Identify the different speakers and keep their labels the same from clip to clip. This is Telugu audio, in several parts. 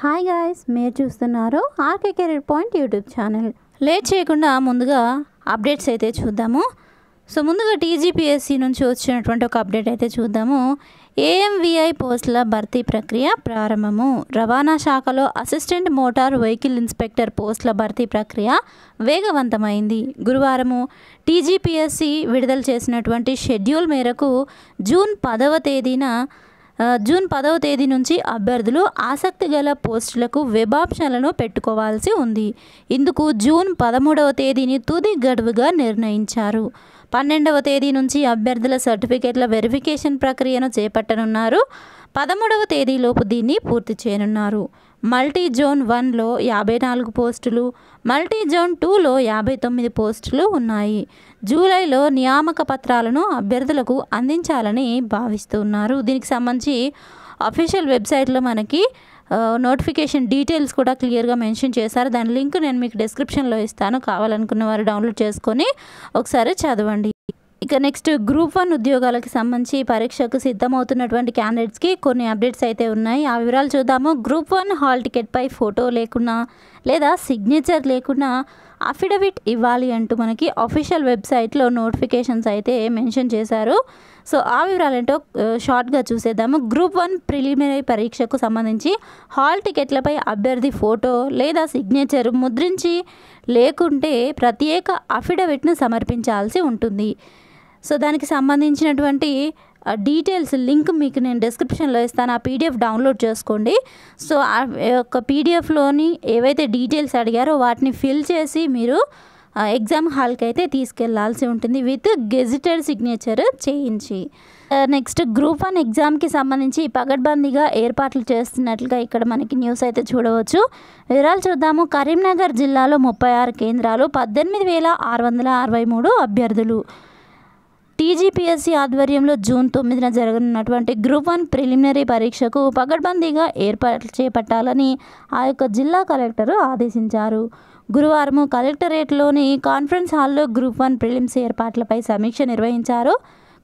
Speaker 1: హాయ్ గాయ్స్, మీరు చూస్తున్నారు RK Career Point YouTube channel. Late చేయకుండా ముందుగా అప్డేట్స్ అయితే చూద్దాము. ముందుగా టీజీపీఎస్సీ నుంచి వచ్చినటువంటి ఒక అప్డేట్ అయితే చూద్దాము. ఏఎంవిఐ పోస్టుల భర్తీ ప్రక్రియ ప్రారంభము. రవాణా శాఖలో అసిస్టెంట్ మోటార్ వెహికల్ ఇన్స్పెక్టర్ పోస్టుల భర్తీ ప్రక్రియ వేగవంతమైంది. గురువారము టీజీపీఎస్సీ విడుదల చేసినటువంటి షెడ్యూల్ మేరకు జూన్ 10వ తేదీ నుంచి అభ్యర్థులు ఆసక్తి గల పోస్టులకు వెబ్ ఆప్షన్లను పెట్టుకోవాల్సి ఉంది. ఇందుకు జూన్ 13వ తేదీని తుది గడువుగా నిర్ణయించారు. 12వ తేదీ నుంచి అభ్యర్థుల సర్టిఫికేట్ల వెరిఫికేషన్ ప్రక్రియను చేపట్టనున్నారు. 13వ తేదీలోపు దీన్ని పూర్తి చేయనున్నారు. మల్టీ జోన్ 1లో 54 పోస్టులు, మల్టీ జోన్ 2లో 59 పోస్టులు ఉన్నాయి. జూలైలో నియామక పత్రాలను అభ్యర్థులకు అందించాలని భావిస్తున్నారు. దీనికి సంబంధించి అఫీషియల్ వెబ్సైట్లో మనకి నోటిఫికేషన్ డీటెయిల్స్ కూడా క్లియర్గా మెన్షన్ చేశారు. దాని లింక్ నేను మీకు డిస్క్రిప్షన్లో ఇస్తాను. కావాలనుకున్న వారు డౌన్లోడ్ చేసుకొని ఒకసారి చదవండి. ఇక నెక్స్ట్ గ్రూప్ 1 ఉద్యోగాలకు సంబంధించి పరీక్షకు సిద్ధమవుతున్నటువంటి క్యాండిడేట్స్కి కొన్ని అప్డేట్స్ అయితే ఉన్నాయి. ఆ వివరాలు చూద్దాము. గ్రూప్ 1 హాల్ టికెట్పై ఫోటో లేకున్నా లేదా సిగ్నేచర్ లేకున్నా అఫిడవిట్ ఇవ్వాలి అంటూ మనకి అఫీషియల్ వెబ్సైట్లో నోటిఫికేషన్స్ అయితే మెన్షన్ చేశారు. ఆ వివరాలు ఏంటో షార్ట్గా చూసేద్దాము. గ్రూప్ 1 ప్రిలిమినరీ పరీక్షకు సంబంధించి హాల్ టికెట్లపై అభ్యర్థి ఫోటో లేదా సిగ్నేచర్ ముద్రించి లేకుంటే ప్రత్యేక అఫిడవిట్ను సమర్పించాల్సి ఉంటుంది. దానికి సంబంధించినటువంటి డీటెయిల్స్ లింక్ మీకు నేను డిస్క్రిప్షన్లో ఇస్తాను. ఆ పీడిఎఫ్ డౌన్లోడ్ చేసుకోండి. ఆ యొక్క పీడిఎఫ్లోని ఏవైతే డీటెయిల్స్ అడిగారో వాటిని ఫిల్ చేసి మీరు ఎగ్జామ్ హాల్కి అయితే తీసుకెళ్లాల్సి ఉంటుంది విత్ గెజిటెడ్ సిగ్నేచర్ చేయించి. నెక్స్ట్ గ్రూప్ 1 ఎగ్జామ్కి సంబంధించి పగడ్బందీగా ఏర్పాట్లు చేస్తున్నట్లుగా ఇక్కడ మనకి న్యూస్ అయితే చూడవచ్చు. వివరాలు చూద్దాము. కరీంనగర్ జిల్లాలో 36 కేంద్రాలు, 18,663 అభ్యర్థులు. టీజీపీఎస్సీ ఆధ్వర్యంలో జూన్ 9న జరగనున్నటువంటి గ్రూప్ 1 ప్రిలిమినరీ పరీక్షకు పగడ్బందీగా ఏర్పాట్లు చేపట్టాలని ఆ యొక్క జిల్లా కలెక్టర్ ఆదేశించారు. గురువారం కలెక్టరేట్లోని కాన్ఫరెన్స్ హాల్లో గ్రూప్ 1 ప్రిలిమ్స్ ఏర్పాట్లపై సమీక్ష నిర్వహించారు.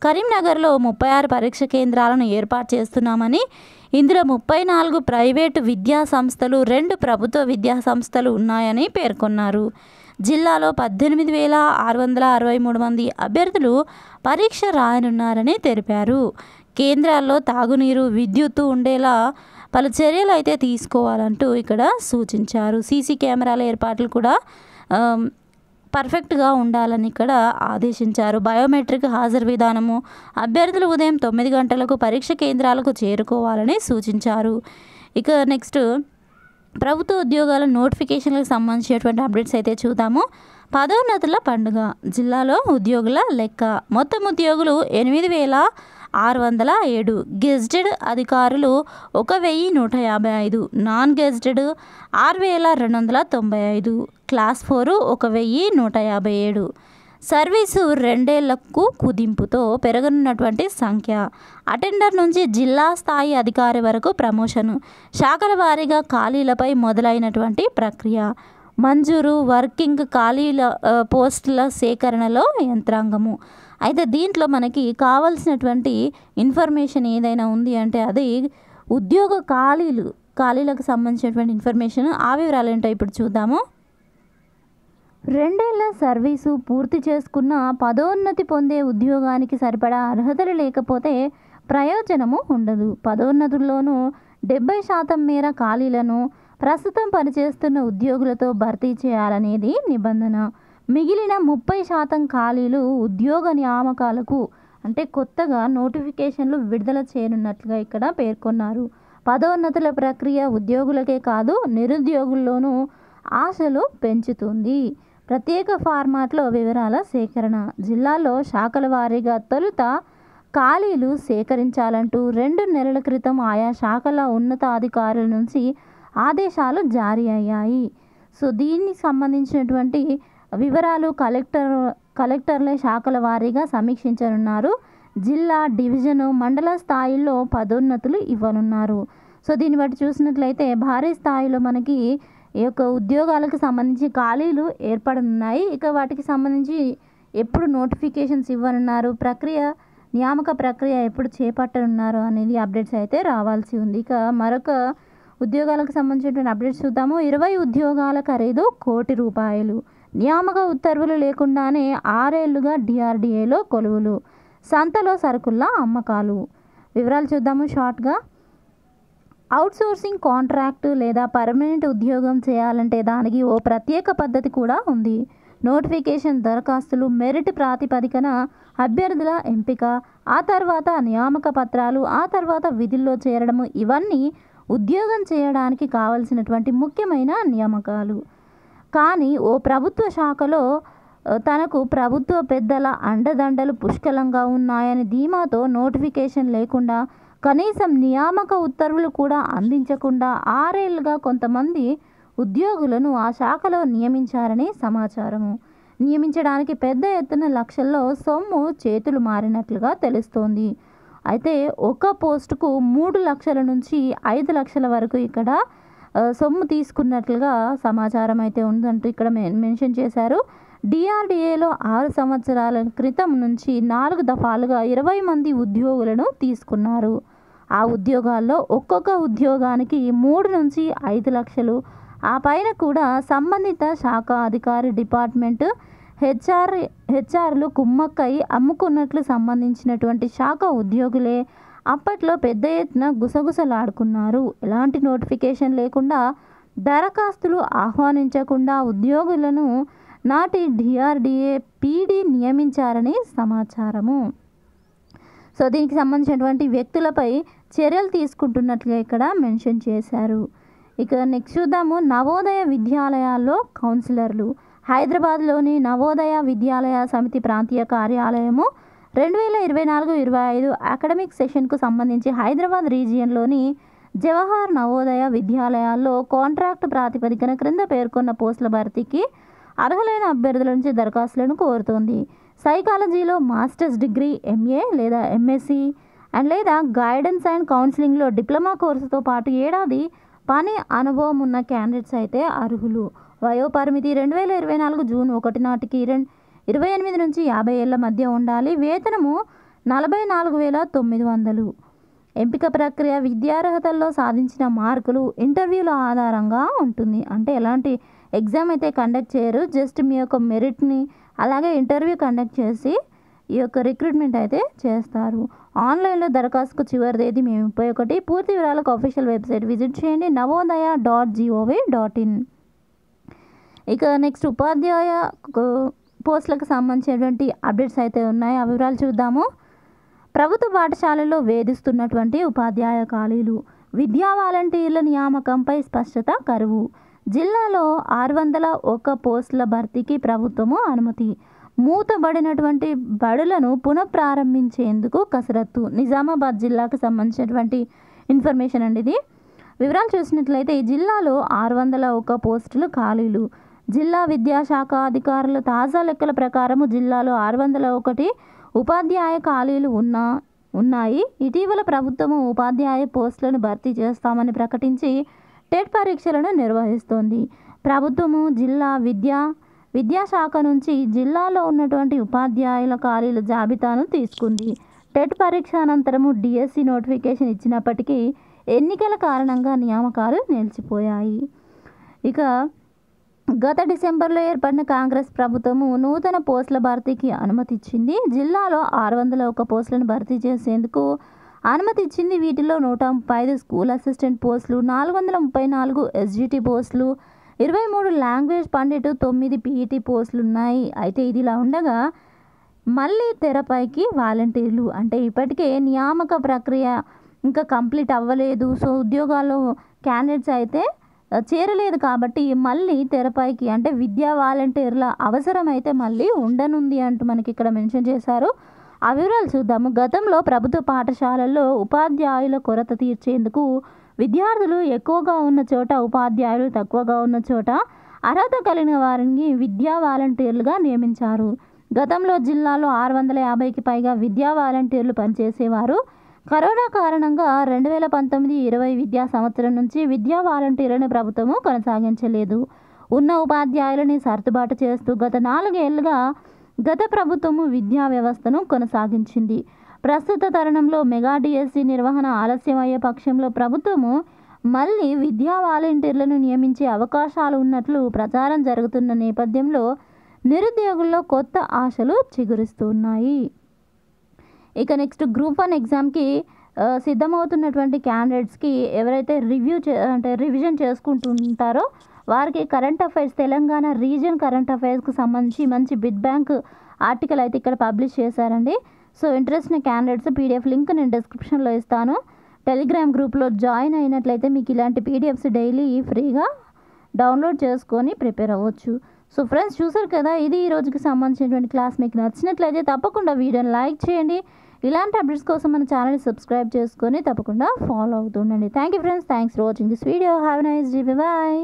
Speaker 1: కరీంనగర్లో 36 పరీక్ష కేంద్రాలను ఏర్పాటు చేస్తున్నామని, ఇందులో 34 ప్రైవేటు విద్యా సంస్థలు, 2 ప్రభుత్వ విద్యా సంస్థలు ఉన్నాయని పేర్కొన్నారు. జిల్లాలో 18,663 మంది అభ్యర్థులు పరీక్ష రాయనున్నారని తెలిపారు. కేంద్రాల్లో తాగునీరు, విద్యుత్తు ఉండేలా పలు చర్యలు అయితే తీసుకోవాలంటూ ఇక్కడ సూచించారు. సీసీ కెమెరాల ఏర్పాట్లు కూడా పర్ఫెక్ట్గా ఉండాలని ఇక్కడ ఆదేశించారు. బయోమెట్రిక్ హాజరు విధానము, అభ్యర్థులు ఉదయం 9 గంటలకు పరీక్ష కేంద్రాలకు చేరుకోవాలని సూచించారు. ఇక నెక్స్ట్ ప్రభుత్వ ఉద్యోగాల నోటిఫికేషన్లకు సంబంధించినటువంటి అప్డేట్స్ అయితే చూద్దాము. పదోన్నతుల పండుగ. జిల్లాలో ఉద్యోగుల లెక్క. మొత్తం ఉద్యోగులు 8,607, గెజిటెడ్ అధికారులు 1,155, నాన్ గెజిటెడ్ 6,295, క్లాస్ 4 1,157. సర్వీసు 2 ఏళ్లకు కుదింపుతో పెరగనున్నటువంటి సంఖ్య. అటెండర్ నుంచి జిల్లా స్థాయి అధికారి వరకు ప్రమోషను. శాఖల వారీగా ఖాళీలపై మొదలైనటువంటి ప్రక్రియ. మంజూరు వర్కింగ్ ఖాళీల పోస్టుల సేకరణలో యంత్రాంగము. అయితే దీంట్లో మనకి కావాల్సినటువంటి ఇన్ఫర్మేషన్ ఏదైనా ఉంది అంటే అది ఉద్యోగ ఖాళీలకు సంబంధించినటువంటి ఇన్ఫర్మేషన్. ఆ వివరాలు ఏంటో ఇప్పుడు చూద్దాము. 2 ఏళ్ల సర్వీసు పూర్తి చేసుకున్న పదోన్నతి పొందే ఉద్యోగానికి సరిపడా అర్హతలు లేకపోతే ప్రయోజనము ఉండదు. పదోన్నతుల్లోనూ 70% మేర ఖాళీలను ప్రస్తుతం పనిచేస్తున్న ఉద్యోగులతో భర్తీ చేయాలనేది నిబంధన. మిగిలిన 30% ఖాళీలు ఉద్యోగ నియామకాలకు అంటే కొత్తగా నోటిఫికేషన్లు విడుదల చేయనున్నట్లుగా ఇక్కడ పేర్కొన్నారు. పదోన్నతుల ప్రక్రియ ఉద్యోగులకే కాదు నిరుద్యోగుల్లోనూ ఆశలు పెంచుతుంది. ప్రత్యేక ఫార్మాట్లో వివరాల సేకరణ. జిల్లాలో శాఖల వారీగా తొలుత ఖాళీలు సేకరించాలంటూ 2 నెలల క్రితం ఆయా శాఖల ఉన్నతాధికారుల నుంచి ఆదేశాలు జారీ అయ్యాయి. దీనికి సంబంధించినటువంటి వివరాలు కలెక్టర్లే శాఖల వారీగా సమీక్షించనున్నారు. జిల్లా, డివిజను, మండల స్థాయిల్లో పదోన్నతులు ఇవ్వనున్నారు. దీన్ని బట్టి చూసినట్లయితే భారీ స్థాయిలో మనకి ఈ యొక్క ఉద్యోగాలకు సంబంధించి ఖాళీలు ఏర్పడనున్నాయి. ఇక వాటికి సంబంధించి ఎప్పుడు నోటిఫికేషన్స్ ఇవ్వనున్నారు, నియామక ప్రక్రియ ఎప్పుడు చేపట్టనున్నారు అనేది అప్డేట్స్ అయితే రావాల్సి ఉంది. ఇక మరొక ఉద్యోగాలకు సంబంధించినటువంటి అప్డేట్స్ చూద్దాము. 20 ఉద్యోగాల ఖరీదు ₹1,00,00,000. నియామక ఉత్తర్వులు లేకుండానే 6 ఏళ్లుగా DRDAలో కొలువులు. సంతలో సరుకుల అమ్మకాలు. వివరాలు చూద్దాము షార్ట్గా. అవుట్సోర్సింగ్ కాంట్రాక్టు లేదా పర్మనెంట్ ఉద్యోగం చేయాలంటే దానికి ఓ ప్రత్యేక పద్ధతి కూడా ఉంది. నోటిఫికేషన్, దరఖాస్తులు, మెరిట్ ప్రాతిపదికన అభ్యర్థుల ఎంపిక, ఆ తర్వాత నియామక పత్రాలు, ఆ తర్వాత విధుల్లో చేరడము, ఇవన్నీ ఉద్యోగం చేయడానికి కావలసినటువంటి ముఖ్యమైన నియామకాలు. కానీ ఓ ప్రభుత్వ శాఖలో తనకు ప్రభుత్వ పెద్దల అండదండలు పుష్కలంగా ఉన్నాయని ధీమాతో నోటిఫికేషన్ లేకుండా, కనీసం నియామక ఉత్తర్వులు కూడా అందించకుండా 6 ఏళ్లుగా కొంతమంది ఉద్యోగులను ఆ శాఖలో నియమించారని సమాచారము. నియమించడానికి పెద్ద ఎత్తున లక్షల్లో సొమ్ము చేతులు మారినట్లుగా తెలుస్తోంది. అయితే ఒక పోస్టుకు 3 లక్షల నుంచి 5 లక్షల వరకు ఇక్కడ సొమ్ము తీసుకున్నట్లుగా సమాచారం అయితే ఉందంటూ ఇక్కడ మెన్షన్ చేశారు. DRDAలో 6 సంవత్సరాల క్రితం నుంచి 4 దఫాలుగా 20 మంది ఉద్యోగులను తీసుకున్నారు. ఆ ఉద్యోగాల్లో ఒక్కొక్క ఉద్యోగానికి 3 నుంచి 5 లక్షలు, ఆ పైన కూడా సంబంధిత శాఖ అధికారి, డిపార్ట్మెంట్ హెచ్ఆర్లు కుమ్మక్కై అమ్ముకున్నట్లు సంబంధించినటువంటి శాఖ ఉద్యోగులే అప్పట్లో పెద్ద ఎత్తున గుసగుసలాడుకున్నారు. ఎలాంటి నోటిఫికేషన్ లేకుండా, దరఖాస్తులు ఆహ్వానించకుండా ఉద్యోగులను నాటి DRDA PD నియమించారని సమాచారము. సో దీనికి సంబంధించినటువంటి వ్యక్తులపై చర్యలు తీసుకుంటున్నట్లుగా ఇక్కడ మెన్షన్ చేశారు. ఇక నెక్స్ట్ చూద్దాము. నవోదయ విద్యాలయాల్లో కౌన్సిలర్లు. హైదరాబాద్లోని నవోదయ విద్యాలయ సమితి ప్రాంతీయ కార్యాలయము 2024-25 అకాడమిక్ సెషన్కు సంబంధించి హైదరాబాద్ రీజియన్లోని జవహర్ నవోదయ విద్యాలయాల్లో కాంట్రాక్ట్ ప్రాతిపదికన క్రింద పేర్కొన్న పోస్టుల భర్తీకి అర్హులైన అభ్యర్థుల నుంచి దరఖాస్తులను కోరుతోంది. సైకాలజీలో మాస్టర్స్ డిగ్రీ, MA లేదా MSc లేదా గైడెన్స్ అండ్ కౌన్సిలింగ్లో డిప్లొమా కోర్సుతో పాటు ఏడాది పని అనుభవం ఉన్న క్యాండిడేట్స్ అయితే అర్హులు. వయోపరిమితి 2024 జూన్ 1 నాటికి 28 నుంచి 50 ఏళ్ల మధ్య ఉండాలి. వేతనము 44,900. ఎంపిక ప్రక్రియ విద్యార్హతల్లో సాధించిన మార్కులు ఇంటర్వ్యూల ఆధారంగా ఉంటుంది. అంటే ఎలాంటి ఎగ్జామ్ అయితే కండక్ట్ చేయరు, జస్ట్ మీ యొక్క మెరిట్ని అలాగే ఇంటర్వ్యూ కండక్ట్ చేసి ఈ యొక్క రిక్రూట్మెంట్ అయితే చేస్తారు. ఆన్లైన్లో దరఖాస్తుకు చివరి తేదీ మే 31. పూర్తి వివరాలకు అఫీషియల్ వెబ్సైట్ విజిట్ చేయండి navodaya.gov.in. ఇక నెక్స్ట్ ఉపాధ్యాయ పోస్టులకు సంబంధించినటువంటి అప్డేట్స్ అయితే ఉన్నాయి. ఆ వివరాలు చూద్దాము. ప్రభుత్వ పాఠశాలల్లో వేధిస్తున్నటువంటి ఉపాధ్యాయ ఖాళీలు. విద్యా వాలంటీర్ల నియామకంపై స్పష్టత కరువు. జిల్లాలో 601 పోస్టుల భర్తీకి ప్రభుత్వము అనుమతి. మూతబడినటువంటి బడులను పునఃప్రారంభించేందుకు కసరత్తు. నిజామాబాద్ జిల్లాకు సంబంధించినటువంటి ఇన్ఫర్మేషన్ అండి ఇది. వివరాలు చూసినట్లయితే ఈ జిల్లాలో 601 పోస్టులు ఖాళీలు. జిల్లా విద్యాశాఖ అధికారుల తాజా లెక్కల ప్రకారం జిల్లాలో 601 ఉపాధ్యాయ ఖాళీలు ఉన్నాయి. ఇటీవల ప్రభుత్వము ఉపాధ్యాయ పోస్టులను భర్తీ చేస్తామని ప్రకటించి టెట్ పరీక్షలను నిర్వహిస్తోంది. ప్రభుత్వము జిల్లా విద్యాశాఖ నుంచి జిల్లాలో ఉన్నటువంటి ఉపాధ్యాయుల ఖాళీల జాబితాను తీసుకుంది. టెట్ పరీక్ష అనంతరము DSC నోటిఫికేషన్ ఇచ్చినప్పటికీ ఎన్నికల కారణంగా నియామకాలు నిలిచిపోయాయి. ఇక గత డిసెంబర్లో ఏర్పడిన కాంగ్రెస్ ప్రభుత్వము నూతన పోస్టుల భర్తీకి అనుమతి ఇచ్చింది. జిల్లాలో 601 పోస్టులను భర్తీ చేసేందుకు అనుమతి ఇచ్చింది. వీటిలో 135 స్కూల్ అసిస్టెంట్ పోస్టులు, 434 SGT పోస్టులు, 23 లాంగ్వేజ్ పండిట్, 9 PET పోస్టులు ఉన్నాయి. అయితే ఇదిలా ఉండగా మళ్ళీ తెరపైకి వాలంటీర్లు. అంటే ఇప్పటికే నియామక ప్రక్రియ ఇంకా కంప్లీట్ అవ్వలేదు. సో ఉద్యోగాల్లో క్యాండిడేట్స్ అయితే చేరలేదు కాబట్టి మళ్ళీ తెరపైకి అంటే విద్యా వాలంటీర్ల అవసరం అయితే మళ్ళీ ఉండనుంది అంటూ మనకి ఇక్కడ మెన్షన్ చేశారు. ఆ వివరాలు చూద్దాము. గతంలో ప్రభుత్వ పాఠశాలల్లో ఉపాధ్యాయుల కొరత తీర్చేందుకు విద్యార్థులు ఎక్కువగా ఉన్న చోట, ఉపాధ్యాయులు తక్కువగా ఉన్న చోట అర్హత కలిగిన వారిని విద్యా వాలంటీర్లుగా నియమించారు. గతంలో జిల్లాలో 650కి పైగా విద్యా వాలంటీర్లు పనిచేసేవారు. కరోనా కారణంగా 2019-20 విద్యా సంవత్సరం నుంచి విద్యా వాలంటీర్లను ప్రభుత్వము కొనసాగించలేదు. ఉన్న ఉపాధ్యాయులని సర్దుబాటు చేస్తూ గత 4 ఏళ్లుగా గత ప్రభుత్వము విద్యా వ్యవస్థను కొనసాగించింది. ప్రస్తుత తరుణంలో మెగా DSC నిర్వహణ ఆలస్యం అయ్యే పక్షంలో ప్రభుత్వము మళ్ళీ విద్యా వాలంటీర్లను నియమించే అవకాశాలు ఉన్నట్లు ప్రచారం జరుగుతున్న నేపథ్యంలో నిరుద్యోగుల్లో కొత్త ఆశలు చిగురిస్తున్నాయి. ఇక నెక్స్ట్ గ్రూప్ 1 ఎగ్జామ్కి సిద్ధమవుతున్నటువంటి క్యాండిడేట్స్కి ఎవరైతే రివిజన్ చేసుకుంటుంటారో వారికి current affairs Telangana region current అఫైర్స్కి సంబంధించి మంచి బిడ్ బ్యాంక్ ఆర్టికల్ అయితే ఇక్కడ పబ్లిష్ చేశారండి. సో ఇంట్రెస్ట్ ఉన్న క్యాండిడేట్స్ పీడిఎఫ్ లింక్ నేను డిస్క్రిప్షన్లో ఇస్తాను. టెలిగ్రామ్ గ్రూప్లో జాయిన్ అయినట్లయితే మీకు ఇలాంటి పీడిఎఫ్స్ డైలీ ఫ్రీగా డౌన్లోడ్ చేసుకొని ప్రిపేర్ అవ్వచ్చు. సో ఫ్రెండ్స్, చూసారు కదా, ఇది ఈ రోజుకి సంబంధించినటువంటి క్లాస్. మీకు నచ్చినట్లయితే తప్పకుండా వీడియోని లైక్ చేయండి. ఇలాంటి అప్డేట్స్ కోసం మన ఛానల్ని సబ్స్క్రైబ్ చేసుకొని తప్పకుండా ఫాలో అవుతుండండి. Thank you friends, thanks for watching this video. Have a nice day. Bye.